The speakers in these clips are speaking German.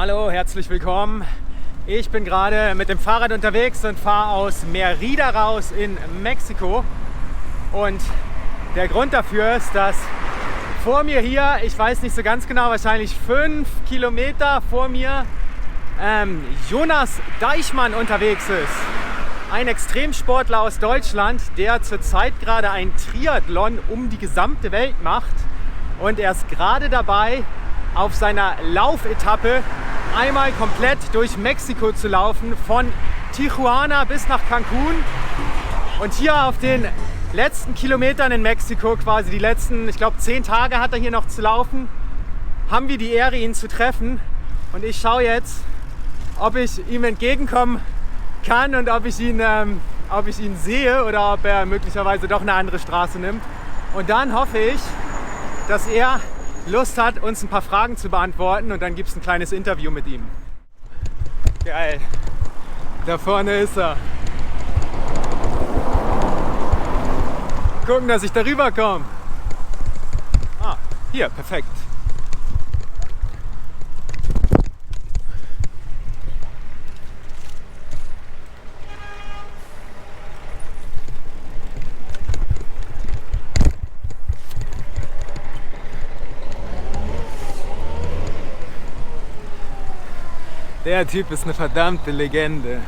Hallo, herzlich willkommen. Ich bin gerade mit dem Fahrrad unterwegs und fahre aus Mérida raus in Mexiko. Und der Grund dafür ist, dass vor mir hier, ich weiß nicht so ganz genau, wahrscheinlich 5 Kilometer vor mir, Jonas Deichmann unterwegs ist. Ein Extremsportler aus Deutschland, der zurzeit gerade ein Triathlon um die gesamte Welt macht. Und er ist gerade dabei, auf seiner Laufetappe einmal komplett durch Mexiko zu laufen, von Tijuana bis nach Cancun. Und hier auf den letzten Kilometern in Mexiko, quasi die letzten, ich glaube 10 Tage hat er hier noch zu laufen, haben wir die Ehre, ihn zu treffen. Und ich schaue jetzt, ob ich ihm entgegenkommen kann und ob ich ihn sehe oder ob er möglicherweise doch eine andere Straße nimmt. Und dann hoffe ich, dass er Lust hat, uns ein paar Fragen zu beantworten, und dann gibt es ein kleines Interview mit ihm. Geil. Da vorne ist er. Gucken, dass ich da rüber komme. Ah, hier, perfekt. Der Typ ist eine verdammte Legende.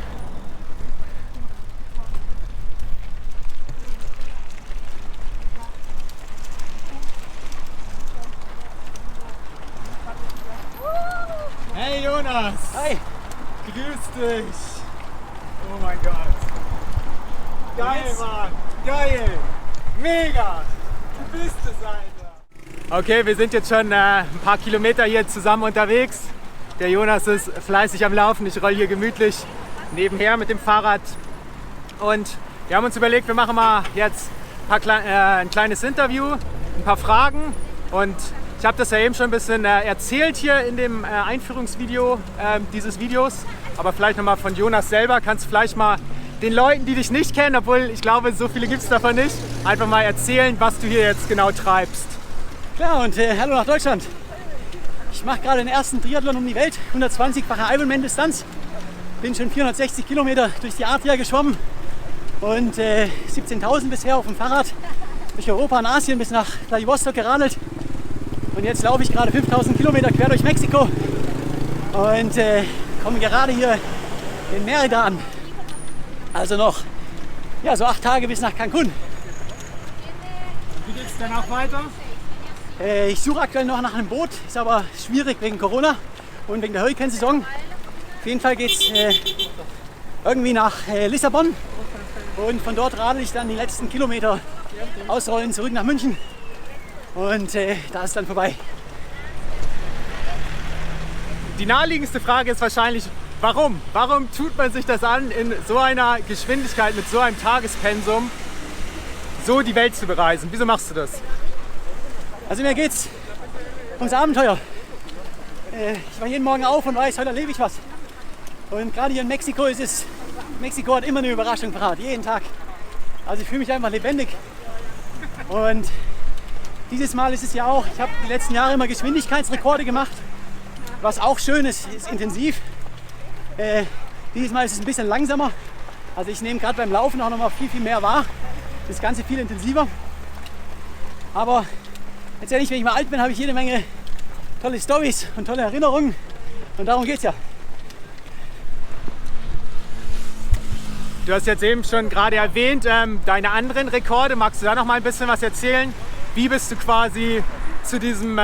Hey Jonas! Hi! Grüß dich! Oh mein Gott! Geil, Mann! Geil! Mega! Du bist es, Alter! Okay, wir sind jetzt schon ein paar Kilometer hier zusammen unterwegs. Der Jonas ist fleißig am Laufen, ich rolle hier gemütlich nebenher mit dem Fahrrad. Und wir haben uns überlegt, wir machen mal jetzt ein kleines Interview, ein paar Fragen. Und ich habe das ja eben schon ein bisschen erzählt hier in dem Einführungsvideo dieses Videos. Aber vielleicht nochmal von Jonas selber. Kannst du vielleicht mal den Leuten, die dich nicht kennen, obwohl ich glaube, so viele gibt es davon nicht, einfach mal erzählen, was du hier jetzt genau treibst. Klar, und hallo nach Deutschland. Ich mache gerade den ersten Triathlon um die Welt, 120-fache Ironman-Distanz. Bin schon 460 Kilometer durch die Adria geschwommen und 17.000 bisher auf dem Fahrrad durch Europa und Asien bis nach Vladivostok geradelt. Und jetzt laufe ich gerade 5.000 Kilometer quer durch Mexiko und komme gerade hier in Mérida an. Also noch so 8 Tage bis nach Cancun. Wie geht es dann auch weiter? Ich suche aktuell noch nach einem Boot, ist aber schwierig wegen Corona und wegen der Hurrikansaison. Auf jeden Fall geht es irgendwie nach Lissabon und von dort radel ich dann die letzten Kilometer ausrollen zurück nach München und da ist dann vorbei. Die naheliegendste Frage ist wahrscheinlich, warum? Warum tut man sich das an, in so einer Geschwindigkeit, mit so einem Tagespensum, so die Welt zu bereisen? Wieso machst du das? Also mir geht's ums Abenteuer. Ich war jeden Morgen auf und weiß, heute erlebe ich was. Und gerade hier in Mexiko Mexiko hat immer eine Überraschung parat, jeden Tag. Also ich fühle mich einfach lebendig. Und dieses Mal ist es ja auch, ich habe die letzten Jahre immer Geschwindigkeitsrekorde gemacht, was auch schön ist, ist intensiv. Dieses Mal ist es ein bisschen langsamer. Also ich nehme gerade beim Laufen auch noch mal viel mehr wahr. Das Ganze viel intensiver. Aber letztendlich, wenn ich mal alt bin, habe ich jede Menge tolle Storys und tolle Erinnerungen. Und darum geht's ja. Du hast jetzt eben schon gerade erwähnt, deine anderen Rekorde. Magst du da noch mal ein bisschen was erzählen? Wie bist du quasi zu diesem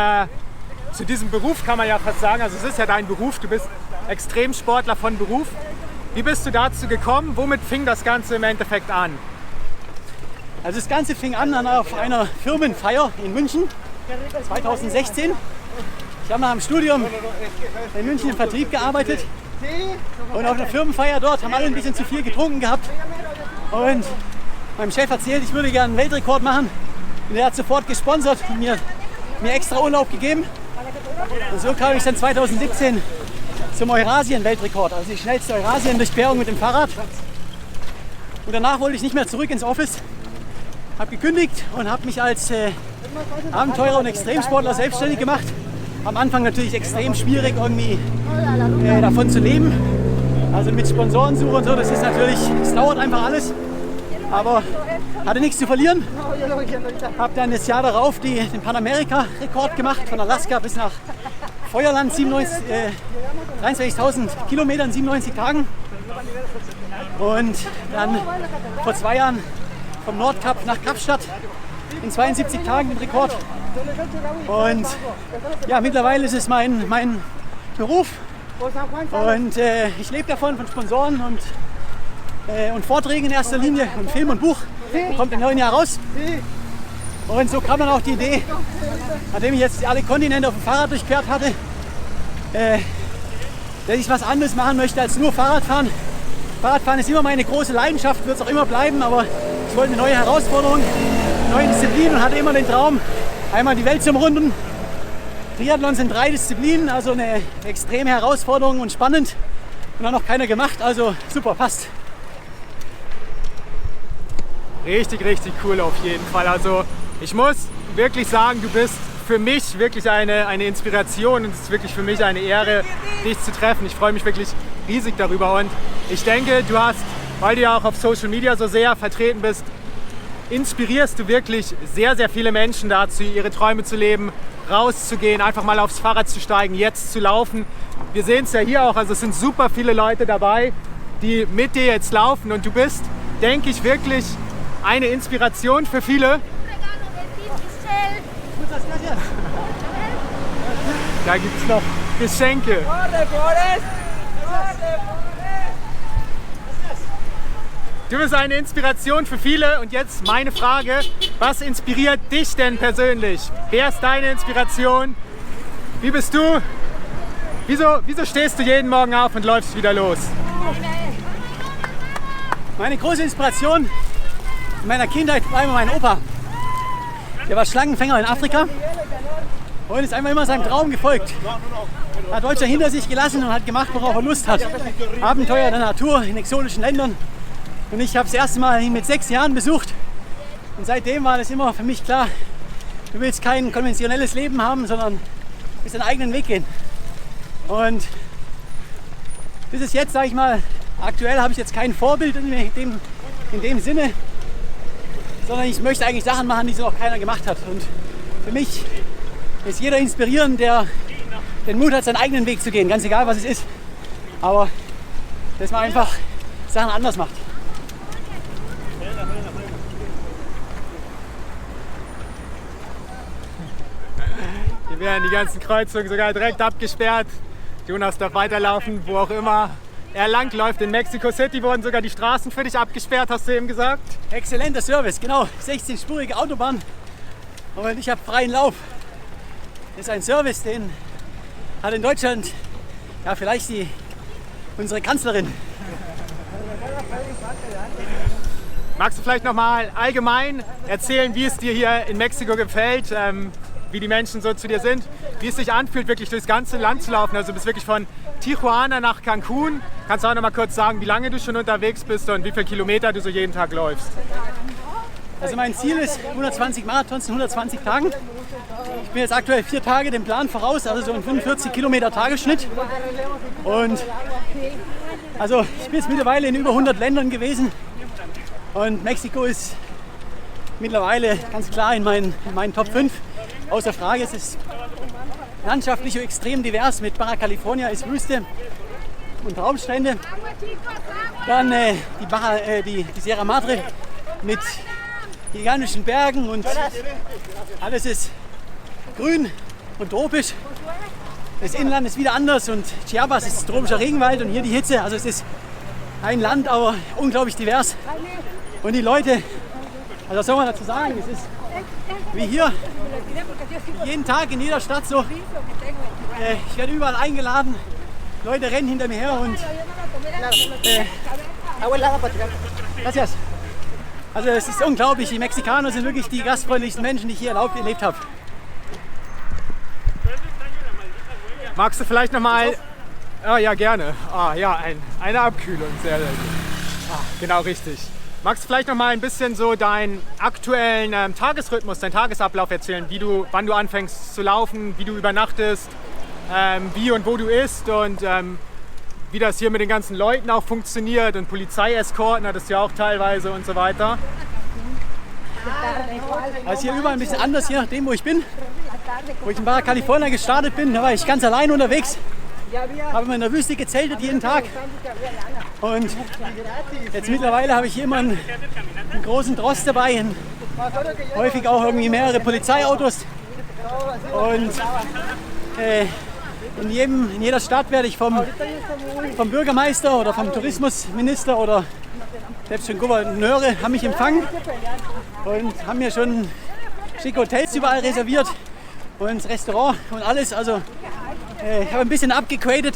Beruf, kann man ja fast sagen. Also es ist ja dein Beruf, du bist Extremsportler von Beruf. Wie bist du dazu gekommen? Womit fing das Ganze im Endeffekt an? Also das Ganze fing an auf einer Firmenfeier in München 2016. Ich habe nach dem Studium in München im Vertrieb gearbeitet und auf einer Firmenfeier dort haben alle ein bisschen zu viel getrunken gehabt und meinem Chef erzählt, ich würde gerne einen Weltrekord machen und er hat sofort gesponsert und mir extra Urlaub gegeben und so kam ich dann 2017 zum Eurasien-Weltrekord, also die schnellste Eurasien-Durchquerung mit dem Fahrrad. Und danach wollte ich nicht mehr zurück ins Office, habe gekündigt und habe mich als Abenteurer und Extremsportler selbstständig gemacht am Anfang natürlich extrem schwierig, irgendwie davon zu leben. Also mit Sponsorensuche und so, das dauert einfach alles. Aber hatte nichts zu verlieren. Habe dann das Jahr darauf den Panamerika-Rekord gemacht, von Alaska bis nach Feuerland, 23.000 Kilometer in 97 Tagen. Und dann vor 2 Jahren vom Nordkap nach Kapstadt in 72 Tagen den Rekord. Und ja, mittlerweile ist es mein Beruf. Und ich lebe davon, von Sponsoren und Vorträgen in erster Linie und Film und Buch. Kommt im neuen Jahr raus. Und so kam dann auch die Idee, nachdem ich jetzt alle Kontinente auf dem Fahrrad durchquert hatte, dass ich was anderes machen möchte als nur Fahrradfahren. Fahrradfahren ist immer meine große Leidenschaft, wird es auch immer bleiben, aber ich wollte eine neue Herausforderung, eine neue Disziplin und hatte immer den Traum, einmal die Welt zu umrunden. Triathlon sind 3 Disziplinen, also eine extreme Herausforderung und spannend. Und dann noch keiner gemacht, also super, passt. Richtig, richtig cool auf jeden Fall. Also ich muss wirklich sagen, du bist für mich wirklich eine Inspiration und es ist wirklich für mich eine Ehre, dich zu treffen. Ich freue mich wirklich riesig darüber und ich denke, du hast, weil du ja auch auf Social Media so sehr vertreten bist, inspirierst du wirklich sehr, sehr viele Menschen dazu, ihre Träume zu leben, rauszugehen, einfach mal aufs Fahrrad zu steigen, jetzt zu laufen. Wir sehen es ja hier auch, also es sind super viele Leute dabei, die mit dir jetzt laufen und du bist, denke ich, wirklich eine Inspiration für viele. Da gibt es noch Geschenke. Du bist eine Inspiration für viele und jetzt meine Frage, was inspiriert dich denn persönlich? Wer ist deine Inspiration? Wie bist du? Wieso stehst du jeden Morgen auf und läufst wieder los? Meine große Inspiration in meiner Kindheit war immer mein Opa. Der war Schlangenfänger in Afrika und ist einfach immer seinem Traum gefolgt. Hat Deutschland hinter sich gelassen und hat gemacht, worauf er Lust hat. Abenteuer der Natur in exotischen Ländern. Und ich habe das erste Mal ihn mit 6 Jahren besucht. Und seitdem war das immer für mich klar, du willst kein konventionelles Leben haben, sondern willst deinen eigenen Weg gehen. Und bis es jetzt, sage ich mal, aktuell habe ich jetzt kein Vorbild in dem Sinne, sondern ich möchte eigentlich Sachen machen, die so noch keiner gemacht hat. Und für mich ist jeder inspirierend, der den Mut hat, seinen eigenen Weg zu gehen, ganz egal was es ist. Aber dass man einfach Sachen anders macht. Hier werden die ganzen Kreuzungen sogar direkt abgesperrt. Jonas darf weiterlaufen, wo auch immer er langläuft. In Mexico City wurden sogar die Straßen für dich abgesperrt, hast du eben gesagt? Exzellenter Service, genau. 16-spurige Autobahn und ich habe freien Lauf. Das ist ein Service, den hat in Deutschland ja vielleicht unsere Kanzlerin. Magst du vielleicht noch mal allgemein erzählen, wie es dir hier in Mexiko gefällt, wie die Menschen so zu dir sind, wie es sich anfühlt, wirklich durchs ganze Land zu laufen? Also du bist wirklich von Tijuana nach Cancun. Kannst du auch noch mal kurz sagen, wie lange du schon unterwegs bist und wie viele Kilometer du so jeden Tag läufst? Also mein Ziel ist 120 Marathons in 120 Tagen. Ich bin jetzt aktuell 4 Tage dem Plan voraus, also so ein 45 Kilometer Tagesschnitt. Und also ich bin jetzt mittlerweile in über 100 Ländern gewesen und Mexiko ist mittlerweile ganz klar in meinen Top 5. Außer Frage, es ist landschaftlich extrem divers. Mit Baja California ist Wüste und Traumstrände. Dann die Sierra Madre mit gigantischen Bergen und alles ist grün und tropisch. Das Inland ist wieder anders und Chiapas ist tropischer Regenwald und hier die Hitze. Also es ist ein Land, aber unglaublich divers. Und die Leute, also was soll man dazu sagen, es ist wie hier, jeden Tag in jeder Stadt so. Ich werde überall eingeladen, Leute rennen hinter mir her und gracias. Also es ist unglaublich, die Mexikaner sind wirklich die gastfreundlichsten Menschen, die ich hier erlebt habe. Magst du vielleicht noch mal, ja gerne, ja, eine Abkühlung, sehr, sehr gut. Genau richtig. Magst du vielleicht noch mal ein bisschen so deinen aktuellen Tagesrhythmus, deinen Tagesablauf erzählen, wann du anfängst zu laufen, wie du übernachtest, wie und wo du isst und wie das hier mit den ganzen Leuten auch funktioniert und Polizeieskorten hattest du ja auch teilweise und so weiter. Also hier überall ein bisschen anders, je nachdem wo ich bin. Wo ich in Baja California gestartet bin, da war ich ganz allein unterwegs. Habe immer in der Wüste gezeltet jeden Tag. Und jetzt mittlerweile habe ich hier immer einen großen Tross dabei. Häufig auch irgendwie mehrere Polizeiautos. Und in jeder Stadt werde ich vom Bürgermeister oder vom Tourismusminister oder selbst schon Gouverneure haben mich empfangen und haben mir schon schicke Hotels überall reserviert und das Restaurant und alles. Also ich habe ein bisschen abgegradet,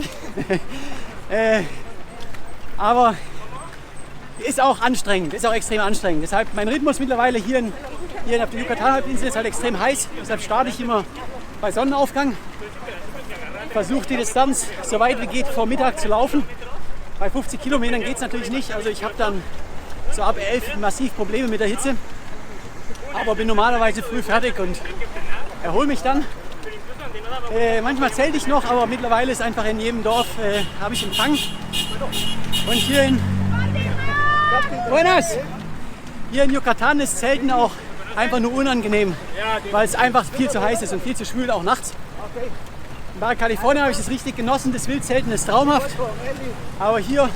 aber ist auch anstrengend, ist auch extrem anstrengend. Deshalb mein Rhythmus mittlerweile hier auf der Yucatan-Halbinsel ist halt extrem heiß. Deshalb starte ich immer bei Sonnenaufgang. Versuche die Distanz so weit wie geht vor Mittag zu laufen. Bei 50 Kilometern geht es natürlich nicht. Also ich habe dann so ab 11 massiv Probleme mit der Hitze. Aber bin normalerweise früh fertig und erhole mich dann. Manchmal zelte ich noch, aber mittlerweile ist einfach in jedem Dorf habe ich Empfang. Und hier in Yucatan ist Zelten auch einfach nur unangenehm, weil es einfach viel zu heiß ist und viel zu schwül, auch nachts. In Baja California habe ich es richtig genossen, das Wildzelten ist traumhaft. Aber hier,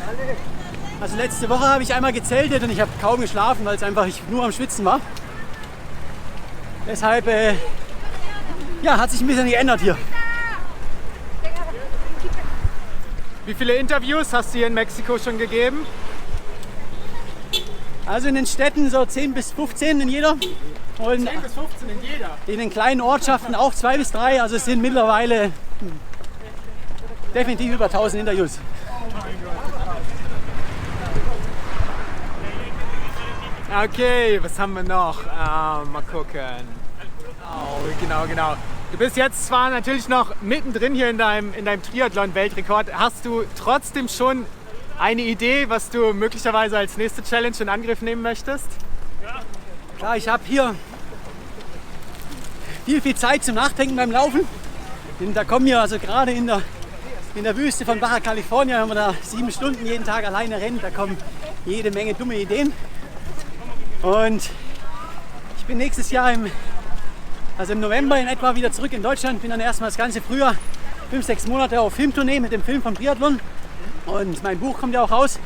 also letzte Woche habe ich einmal gezeltet und ich habe kaum geschlafen, weil es einfach nur am Schwitzen war. Deshalb hat sich ein bisschen geändert hier. Wie viele Interviews hast du hier in Mexiko schon gegeben? Also in den Städten so 10 bis 15 in jeder. Und 10 bis 15 in jeder? In den kleinen Ortschaften auch 2 bis 3. Also es sind mittlerweile definitiv über 1000 Interviews. Okay, was haben wir noch? Mal gucken. Oh, genau. Du bist jetzt zwar natürlich noch mittendrin hier in deinem Triathlon-Weltrekord. Hast du trotzdem schon eine Idee, was du möglicherweise als nächste Challenge in Angriff nehmen möchtest? Klar, ich habe hier viel Zeit zum Nachdenken beim Laufen. Da kommen wir also gerade in der Wüste von Baja California, wenn man da 7 Stunden jeden Tag alleine rennt, da kommen jede Menge dumme Ideen. Und ich bin nächstes Jahr im November in etwa wieder zurück in Deutschland. Bin dann erstmal das ganze Frühjahr 5-6 Monate auf Filmtournee mit dem Film vom Triathlon. Und mein Buch kommt ja auch raus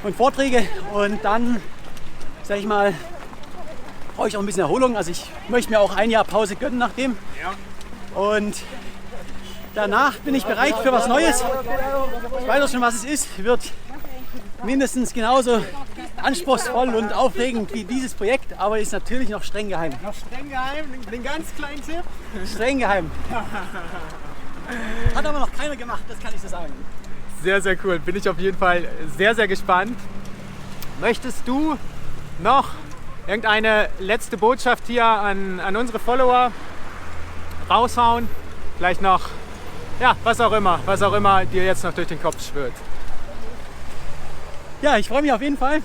und Vorträge. Und dann, sag ich mal, brauche ich auch ein bisschen Erholung. Also ich möchte mir auch ein Jahr Pause gönnen nach dem. Und danach bin ich bereit für was Neues. Ich weiß auch schon, was es ist. Wird mindestens genauso anspruchsvoll und aufregend wie dieses Projekt, aber ist natürlich noch streng geheim. Noch streng geheim? Den ganz kleinen Tipp? Streng geheim. Hat aber noch keiner gemacht, das kann ich so sagen. Sehr, sehr cool. Bin ich auf jeden Fall sehr, sehr gespannt. Möchtest du noch irgendeine letzte Botschaft hier an unsere Follower raushauen? Vielleicht noch, was auch immer dir jetzt noch durch den Kopf schwirrt. Ja, ich freue mich auf jeden Fall.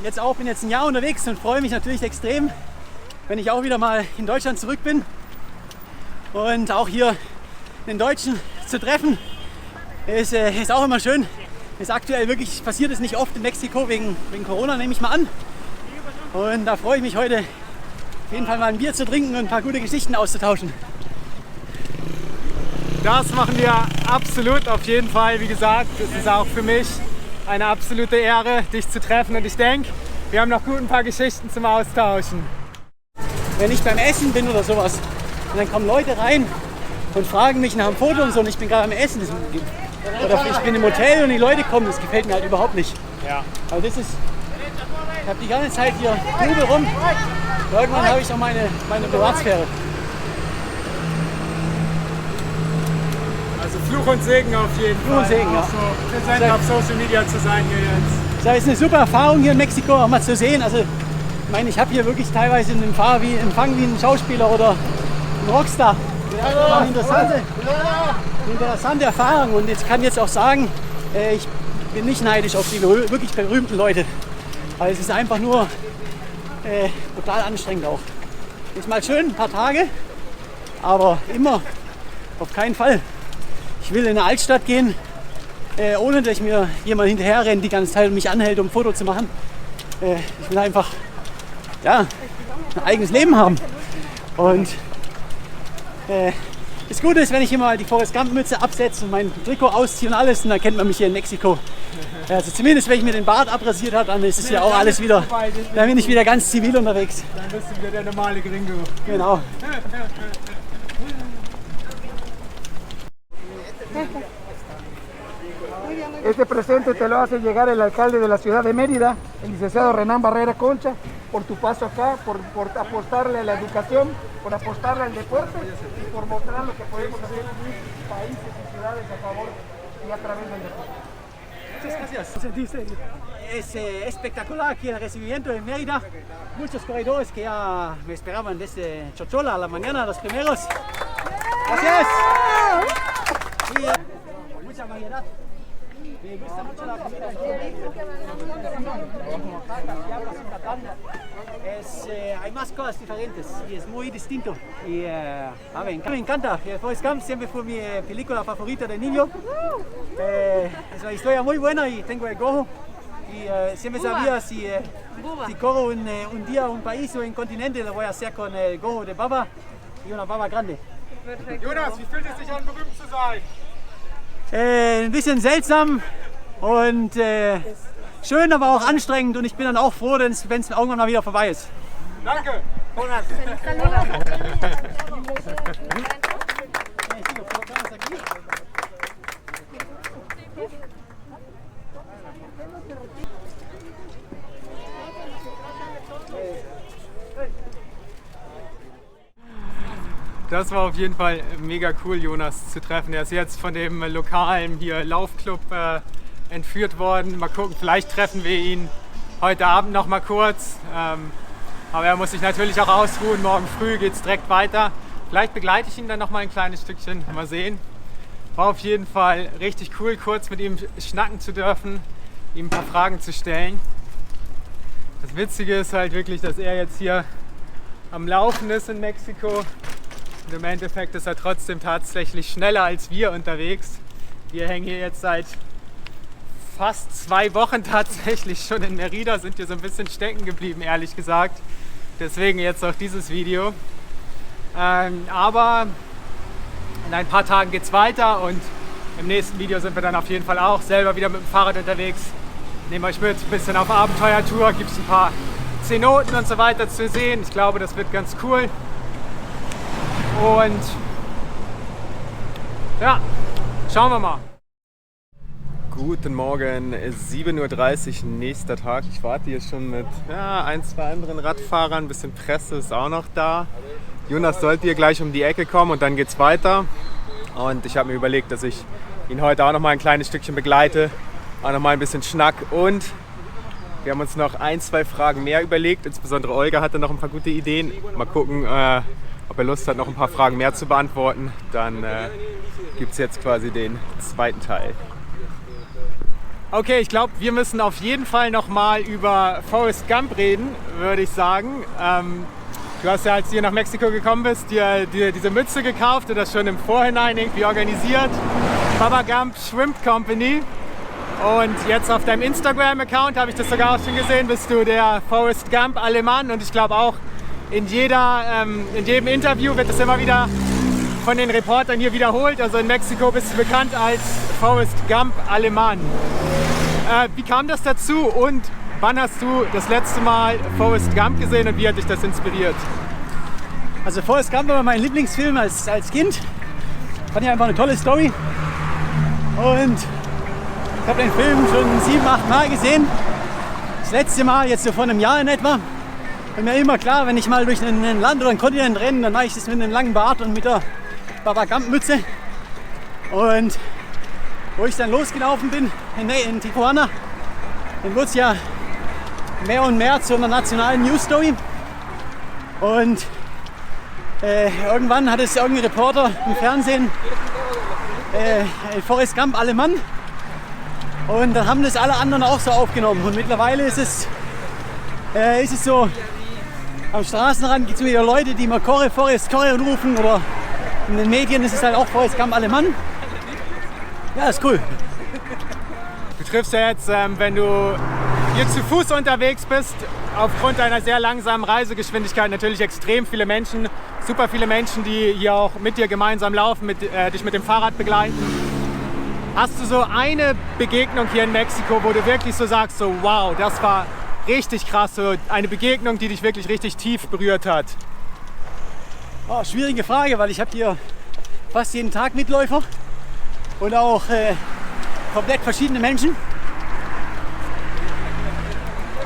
Bin jetzt ein Jahr unterwegs und freue mich natürlich extrem, wenn ich auch wieder mal in Deutschland zurück bin und auch hier den Deutschen zu treffen. Ist auch immer schön. Ist aktuell wirklich passiert es nicht oft in Mexiko wegen Corona, nehme ich mal an. Und da freue ich mich heute auf jeden Fall mal ein Bier zu trinken und ein paar gute Geschichten auszutauschen. Das machen wir absolut auf jeden Fall. Wie gesagt, es ist auch für mich eine absolute Ehre, dich zu treffen. Und ich denke, wir haben noch gut ein paar Geschichten zum Austauschen. Wenn ich beim Essen bin oder sowas, und dann kommen Leute rein und fragen mich nach einem Foto und so, und ich bin gerade am Essen. Oder ich bin im Hotel und die Leute kommen, das gefällt mir halt überhaupt nicht. Ja. Aber ich habe die ganze Zeit hier Trubel rum. Irgendwann habe ich auch meine Privatsphäre. Also Fluch und Segen auf jeden Fall. Fluch und Segen, ja. So präsent auf Social Media zu sein hier jetzt. Das ist eine super Erfahrung hier in Mexiko auch mal zu sehen. Also ich meine, ich habe hier wirklich teilweise einen Empfang wie ein Schauspieler oder ein Rockstar. Das war eine interessante Erfahrung und ich kann jetzt auch sagen, ich bin nicht neidisch auf die wirklich berühmten Leute. Weil es ist einfach nur total anstrengend auch. Ist mal schön, ein paar Tage, aber immer auf keinen Fall. Ich will in eine Altstadt gehen, ohne dass mir jemand hinterher rennt die ganze Zeit und mich anhält, um ein Foto zu machen. Ich will einfach ein eigenes Leben haben. Und das Gute ist, wenn ich immer die Forrest Gump Mütze absetze und mein Trikot ausziehe und alles, und dann kennt man mich hier in Mexiko. Also zumindest, wenn ich mir den Bart abrasiert habe, dann ist es ja auch alles wieder, dann bin ich wieder ganz zivil unterwegs. Dann bist du wieder der normale Gringo. Genau. Este presente te lo hace llegar el alcalde de la ciudad de Mérida, el licenciado Renán Barrera Concha, por tu paso acá, por apostarle a la educación, por apostarle al deporte y por mostrar lo que podemos hacer en países y ciudades a favor y a través del deporte. Muchas gracias. Es espectacular aquí el recibimiento en Mérida. Muchos corredores que ya me esperaban desde Chochola a la mañana, los primeros. Gracias. Y mucha variedad. Me gusta mucho la comida. Hay más cosas diferentes y es muy distinto. Y me encanta. Forrest Gump siempre fue mi película favorita de niño. Es una historia muy buena y tengo el gorro. Y siempre sabía si corro un día a un país o un continente, lo voy a hacer con el gorro de Baba y una baba grande. Jonas, wie fühlt es sich an, berühmt zu sein? Ein bisschen seltsam und schön, aber auch anstrengend, und ich bin dann auch froh, wenn es irgendwann mal wieder vorbei ist. Danke! Jonas! Das war auf jeden Fall mega cool, Jonas zu treffen. Er ist jetzt von dem lokalen hier Laufclub entführt worden. Mal gucken, vielleicht treffen wir ihn heute Abend noch mal kurz. Aber er muss sich natürlich auch ausruhen. Morgen früh geht es direkt weiter. Vielleicht begleite ich ihn dann noch mal ein kleines Stückchen. Mal sehen. War auf jeden Fall richtig cool, kurz mit ihm schnacken zu dürfen, ihm ein paar Fragen zu stellen. Das Witzige ist halt wirklich, dass er jetzt hier am Laufen ist in Mexiko. Und im Endeffekt ist er trotzdem tatsächlich schneller als wir unterwegs. Wir hängen hier jetzt seit fast 2 Wochen tatsächlich schon in Mérida, sind hier so ein bisschen stecken geblieben, ehrlich gesagt. Deswegen jetzt auch dieses Video. Aber in ein paar Tagen geht es weiter und im nächsten Video sind wir dann auf jeden Fall auch selber wieder mit dem Fahrrad unterwegs. Nehmen euch mit, ein bisschen auf Abenteuertour, gibt es ein paar Zenoten und so weiter zu sehen. Ich glaube, das wird ganz cool. Und ja, schauen wir mal. Guten Morgen, 7:30 Uhr, nächster Tag. Ich warte hier schon mit 1, 2 anderen Radfahrern. Ein bisschen Presse ist auch noch da. Jonas sollte hier gleich um die Ecke kommen und dann geht's weiter. Und ich habe mir überlegt, dass ich ihn heute auch noch mal ein kleines Stückchen begleite. Auch noch mal ein bisschen Schnack. Und wir haben uns noch 1, 2 Fragen mehr überlegt. Insbesondere Olga hatte noch ein paar gute Ideen. Mal gucken, ob er Lust hat, noch ein paar Fragen mehr zu beantworten. Dann gibt es jetzt quasi den zweiten Teil. Okay, ich glaube, wir müssen auf jeden Fall noch mal über Forrest Gump reden, würde ich sagen. Du hast ja, als du hier nach Mexiko gekommen bist, dir diese Mütze gekauft und das schon im Vorhinein irgendwie organisiert. Baba Gump Shrimp Company. Und jetzt auf deinem Instagram-Account, habe ich das sogar auch schon gesehen, bist du der Forrest Gump Alemann. Und ich glaube auch, in jedem Interview wird das immer wieder von den Reportern hier wiederholt. Also in Mexiko bist du bekannt als Forrest Gump Alemann. Wie kam das dazu und wann hast du das letzte Mal Forrest Gump gesehen und wie hat dich das inspiriert? Also Forrest Gump war mein Lieblingsfilm als Kind. Fand ich einfach eine tolle Story. Und ich habe den Film schon 7, 8 Mal gesehen. Das letzte Mal jetzt so vor einem Jahr in etwa. Und mir immer klar, wenn ich mal durch ein Land oder einen Kontinent renne, dann mache ich das mit einem langen Bart und mit der Baba Gump Mütze. Und wo ich dann losgelaufen bin in Tijuana, dann wurde es ja mehr und mehr zu einer nationalen News Story. Und irgendwann hat es irgendein Reporter im Fernsehen Forrest Gump Alemann. Und dann haben das alle anderen auch so aufgenommen. Und mittlerweile ist es ist es so, am Straßenrand gibt es wieder Leute, die immer Corre, Forrest, Corre rufen, oder in den Medien ist es halt auch Forrest Gump Alemann. Ja, ist cool. Du triffst ja jetzt, wenn du hier zu Fuß unterwegs bist, aufgrund deiner sehr langsamen Reisegeschwindigkeit natürlich extrem viele Menschen, super viele Menschen, die hier auch mit dir gemeinsam laufen, dich mit dem Fahrrad begleiten. Hast du so eine Begegnung hier in Mexiko, wo du wirklich so sagst, so wow, das war richtig krass, so eine Begegnung, die dich wirklich richtig tief berührt hat? Oh, schwierige Frage, weil ich habe hier fast jeden Tag Mitläufer und auch komplett verschiedene Menschen.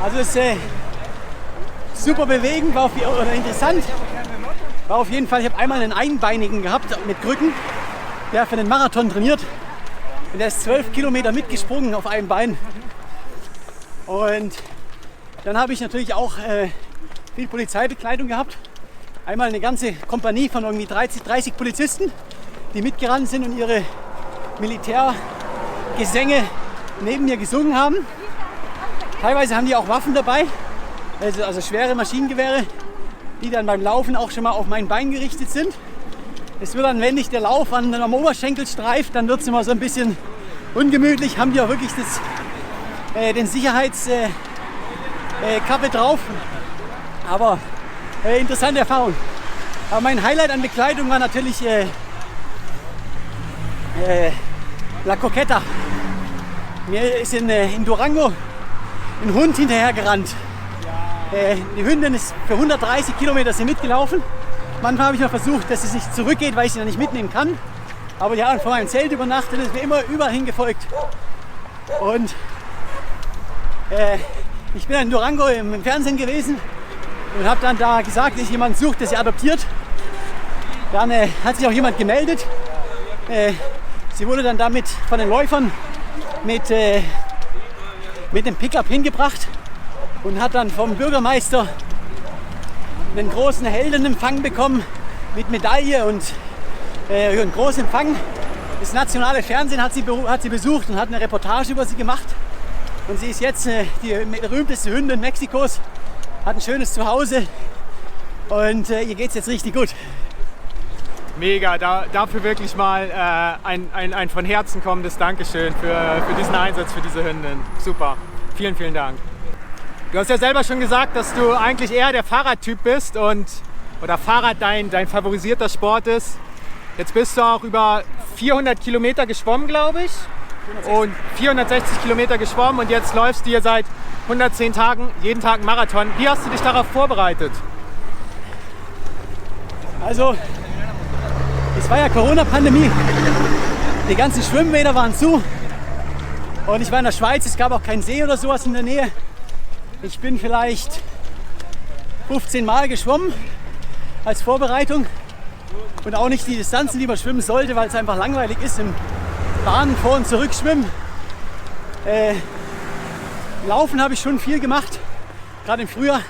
Also es ist super bewegend, oder interessant. War auf jeden Fall, ich habe einmal einen Einbeinigen gehabt mit Krücken, der für den Marathon trainiert. Und der ist 12 Kilometer mitgesprungen auf einem Bein. Und dann habe ich natürlich auch viel Polizeibekleidung gehabt. Einmal eine ganze Kompanie von irgendwie 30 Polizisten, die mitgerannt sind und ihre Militärgesänge neben mir gesungen haben. Teilweise haben die auch Waffen dabei, also schwere Maschinengewehre, die dann beim Laufen auch schon mal auf mein Bein gerichtet sind. Es wird dann, wenn dich der Lauf am Oberschenkel streift, dann wird es immer so ein bisschen ungemütlich. Haben die auch wirklich den Sicherheitskappe drauf. Aber interessante Erfahrung. Aber mein Highlight an Bekleidung war natürlich La Coqueta. Mir ist in Durango ein Hund hinterhergerannt. Die Hündin ist für 130 Kilometer mitgelaufen. Manchmal habe ich noch versucht, dass sie sich zurückgeht, weil ich sie noch nicht mitnehmen kann. Aber die hat vor meinem Zelt übernachtet und ist mir immer überall hingefolgt. Und ich bin in Durango im Fernsehen gewesen und habe dann da gesagt, dass jemand sucht, der sie adoptiert. Dann hat sich auch jemand gemeldet. Sie wurde dann damit von den Läufern mit dem Pickup hingebracht und hat dann vom Bürgermeister einen großen Heldenempfang bekommen mit Medaille und einen großen Empfang. Das nationale Fernsehen hat sie besucht und hat eine Reportage über sie gemacht. Und sie ist jetzt die berühmteste Hündin Mexikos, hat ein schönes Zuhause und ihr geht es jetzt richtig gut. Mega, dafür wirklich mal ein von Herzen kommendes Dankeschön für diesen Einsatz für diese Hündin. Super, vielen, vielen Dank. Du hast ja selber schon gesagt, dass du eigentlich eher der Fahrradtyp bist oder Fahrrad dein favorisierter Sport ist. Jetzt bist du auch über 400 Kilometer geschwommen, glaube ich. 460. Und 460 Kilometer geschwommen und jetzt läufst du hier seit 110 Tagen jeden Tag einen Marathon. Wie hast du dich darauf vorbereitet? Also, es war ja Corona-Pandemie. Die ganzen Schwimmbäder waren zu. Und ich war in der Schweiz, es gab auch keinen See oder sowas in der Nähe. Ich bin vielleicht 15 Mal geschwommen als Vorbereitung. Und auch nicht die Distanzen, die man schwimmen sollte, weil es einfach langweilig ist im Bahnen vor- und zurückschwimmen. Laufen habe ich schon viel gemacht, gerade im Frühjahr.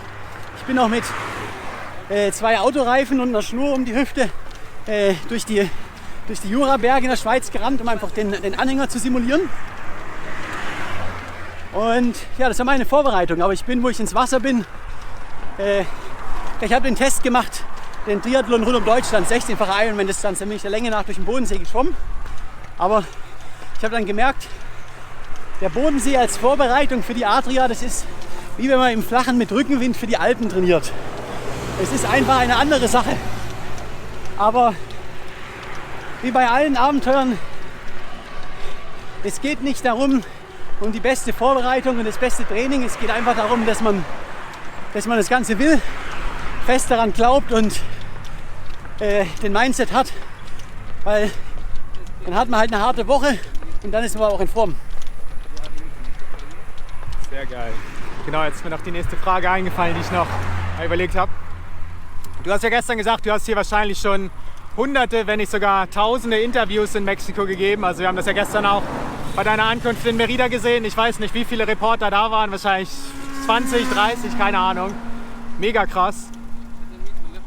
Ich bin auch mit 2 Autoreifen und einer Schnur um die Hüfte durch die Juraberge in der Schweiz gerannt, um einfach den Anhänger zu simulieren. Und ja, das war meine Vorbereitung. Aber wo ich ins Wasser bin, ich habe den Test gemacht, den Triathlon rund um Deutschland, 16-fache Ironman-Distanz, da bin ich der Länge nach durch den Bodensee geschwommen. Aber ich habe dann gemerkt, der Bodensee als Vorbereitung für die Adria, das ist wie wenn man im Flachen mit Rückenwind für die Alpen trainiert. Es ist einfach eine andere Sache. Aber wie bei allen Abenteuern, es geht nicht darum, um die beste Vorbereitung und das beste Training. Es geht einfach darum, dass man das Ganze will, fest daran glaubt und den Mindset hat. Weil dann hat man halt eine harte Woche und dann ist man auch in Form. Sehr geil. Genau, jetzt ist mir noch die nächste Frage eingefallen, die ich noch überlegt habe. Du hast ja gestern gesagt, du hast hier wahrscheinlich schon Hunderte, wenn nicht sogar Tausende Interviews in Mexiko gegeben. Also wir haben das ja gestern auch bei deiner Ankunft in Mérida gesehen. Ich weiß nicht, wie viele Reporter da waren, wahrscheinlich 20, 30, keine Ahnung. Mega krass.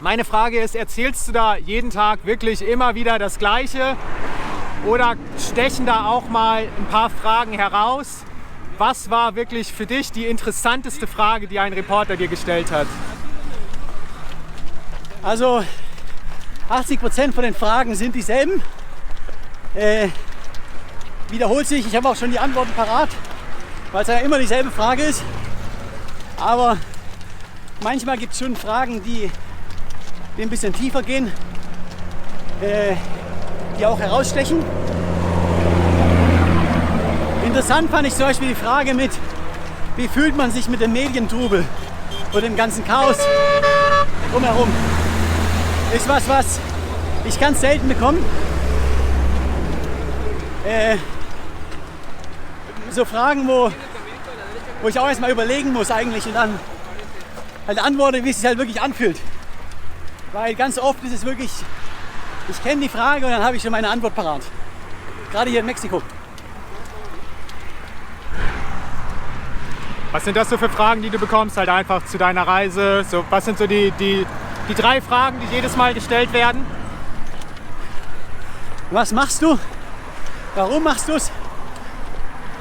Meine Frage ist, erzählst du da jeden Tag wirklich immer wieder das Gleiche? Oder stechen da auch mal ein paar Fragen heraus, was war wirklich für dich die interessanteste Frage, die ein Reporter dir gestellt hat? Also 80% von den Fragen sind dieselben. Wiederholt sich, ich habe auch schon die Antworten parat, weil es ja immer dieselbe Frage ist. Aber manchmal gibt es schon Fragen, die ein bisschen tiefer gehen, die auch herausstechen. Interessant fand ich zum Beispiel die Frage mit, wie fühlt man sich mit dem Medientrubel und dem ganzen Chaos drumherum. Ist was ich ganz selten bekomme. So Fragen, wo ich auch erstmal überlegen muss eigentlich und dann halt antworte, wie es sich halt wirklich anfühlt. Weil ganz oft ist es wirklich, ich kenne die Frage und dann habe ich schon meine Antwort parat. Gerade hier in Mexiko. Was sind das so für Fragen, die du bekommst, halt einfach zu deiner Reise? So, was sind so die 3 Fragen, die jedes Mal gestellt werden? Was machst du? Warum machst du es?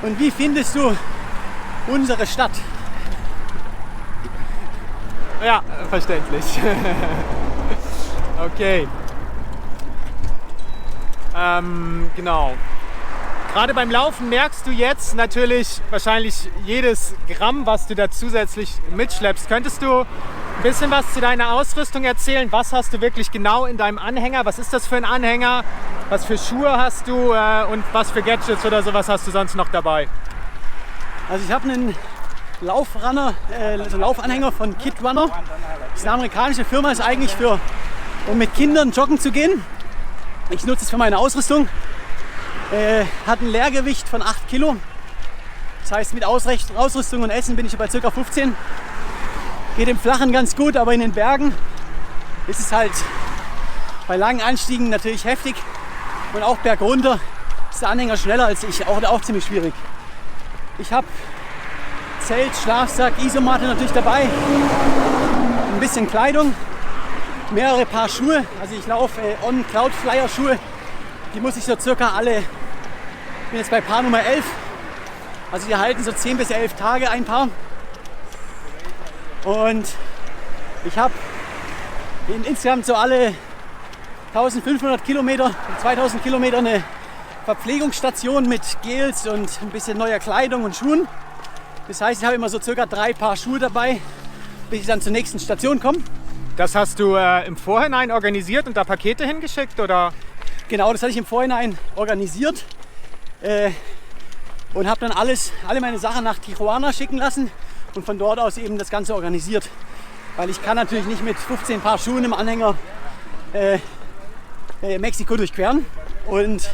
Und wie findest du unsere Stadt? Ja, verständlich. Okay. Genau. Gerade beim Laufen merkst du jetzt natürlich wahrscheinlich jedes Gramm, was du da zusätzlich mitschleppst. Könntest du ein bisschen was zu deiner Ausrüstung erzählen? Was hast du wirklich genau in deinem Anhänger? Was ist das für ein Anhänger? Was für Schuhe hast du und was für Gadgets oder sowas hast du sonst noch dabei? Also ich habe einen Laufanhänger von Kid Runner. Das ist eine amerikanische Firma, ist eigentlich um mit Kindern joggen zu gehen. Ich nutze es für meine Ausrüstung. Hat ein Leergewicht von 8 Kilo. Das heißt, mit Ausrüstung und Essen bin ich bei ca. 15. Geht im Flachen ganz gut, aber in den Bergen ist es halt bei langen Anstiegen natürlich heftig. Und auch bergunter ist der Anhänger schneller als ich, auch ziemlich schwierig. Ich habe Zelt, Schlafsack, Isomatte natürlich dabei. Ein bisschen Kleidung, mehrere Paar Schuhe. Also ich laufe On Cloudflyer Schuhe. Die muss ich so circa alle, ich bin jetzt bei Paar Nummer 11. Also die halten so 10 bis 11 Tage ein Paar. Und ich habe insgesamt so alle 1500 Kilometer, 2000 Kilometer eine Verpflegungsstation mit Gels und ein bisschen neuer Kleidung und Schuhen. Das heißt, ich habe immer so circa 3 Paar Schuhe dabei, bis ich dann zur nächsten Station komme. Das hast du im Vorhinein organisiert und da Pakete hingeschickt, oder? Genau, das hatte ich im Vorhinein organisiert und habe dann alle meine Sachen nach Tijuana schicken lassen und von dort aus eben das Ganze organisiert. Weil ich kann natürlich nicht mit 15 Paar Schuhen im Anhänger Mexiko durchqueren und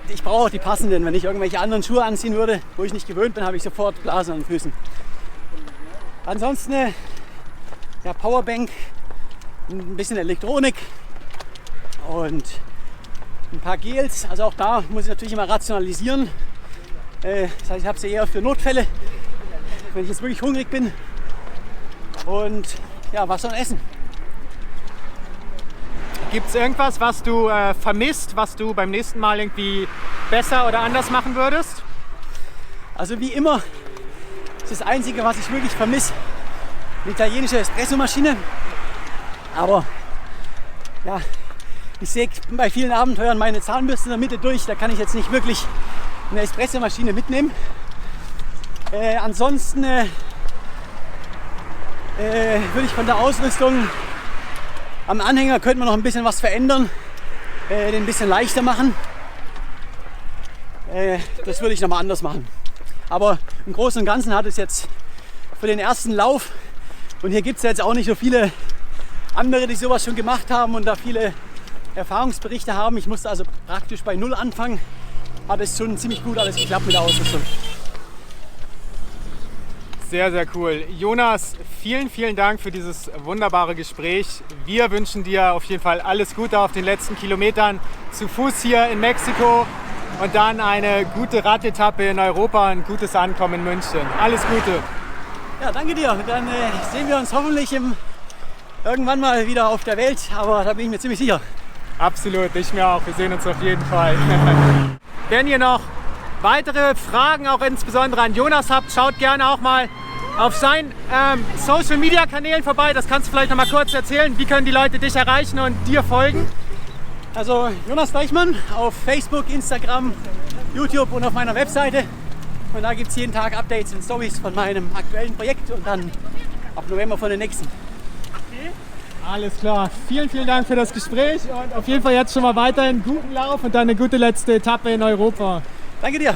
ich brauche auch die passenden. Wenn ich irgendwelche anderen Schuhe anziehen würde, wo ich nicht gewöhnt bin, habe ich sofort Blasen an den Füßen. Ansonsten Powerbank, ein bisschen Elektronik und ein paar Gels. Also auch da muss ich natürlich immer rationalisieren. Das heißt, ich habe sie eher für Notfälle, wenn ich jetzt wirklich hungrig bin. Und ja, Wasser und Essen. Gibt es irgendwas, was du vermisst, was du beim nächsten Mal irgendwie besser oder anders machen würdest? Also wie immer ist das Einzige, was ich wirklich vermisse, eine italienische Espressomaschine. Aber ja, ich sehe bei vielen Abenteuern meine Zahnbürste in der Mitte durch. Da kann ich jetzt nicht wirklich eine Espressomaschine mitnehmen. Ansonsten würde ich von der Ausrüstung am Anhänger könnte man noch ein bisschen was verändern, den ein bisschen leichter machen. Das würde ich nochmal anders machen. Aber im Großen und Ganzen hat es jetzt für den ersten Lauf, und hier gibt es jetzt auch nicht so viele andere, die sowas schon gemacht haben und da viele Erfahrungsberichte haben. Ich musste also praktisch bei Null anfangen. Hat es schon ziemlich gut alles geklappt mit der Ausrüstung. Sehr, sehr cool. Jonas, vielen, vielen Dank für dieses wunderbare Gespräch. Wir wünschen dir auf jeden Fall alles Gute auf den letzten Kilometern zu Fuß hier in Mexiko und dann eine gute Radetappe in Europa, ein gutes Ankommen in München. Alles Gute. Ja, danke dir. Dann sehen wir uns hoffentlich irgendwann mal wieder auf der Welt, aber da bin ich mir ziemlich sicher. Absolut, ich mir auch. Wir sehen uns auf jeden Fall. Wenn ihr noch weitere Fragen, auch insbesondere an Jonas habt, schaut gerne auch mal auf seinen Social Media Kanälen vorbei. Das kannst du vielleicht noch mal kurz erzählen. Wie können die Leute dich erreichen und dir folgen? Also Jonas Deichmann auf Facebook, Instagram, YouTube und auf meiner Webseite. Und da gibt es jeden Tag Updates und Stories von meinem aktuellen Projekt und dann ab November von den nächsten. Alles klar. Vielen, vielen Dank für das Gespräch und auf jeden Fall jetzt schon mal weiterhin guten Lauf und dann eine gute letzte Etappe in Europa. Danke dir.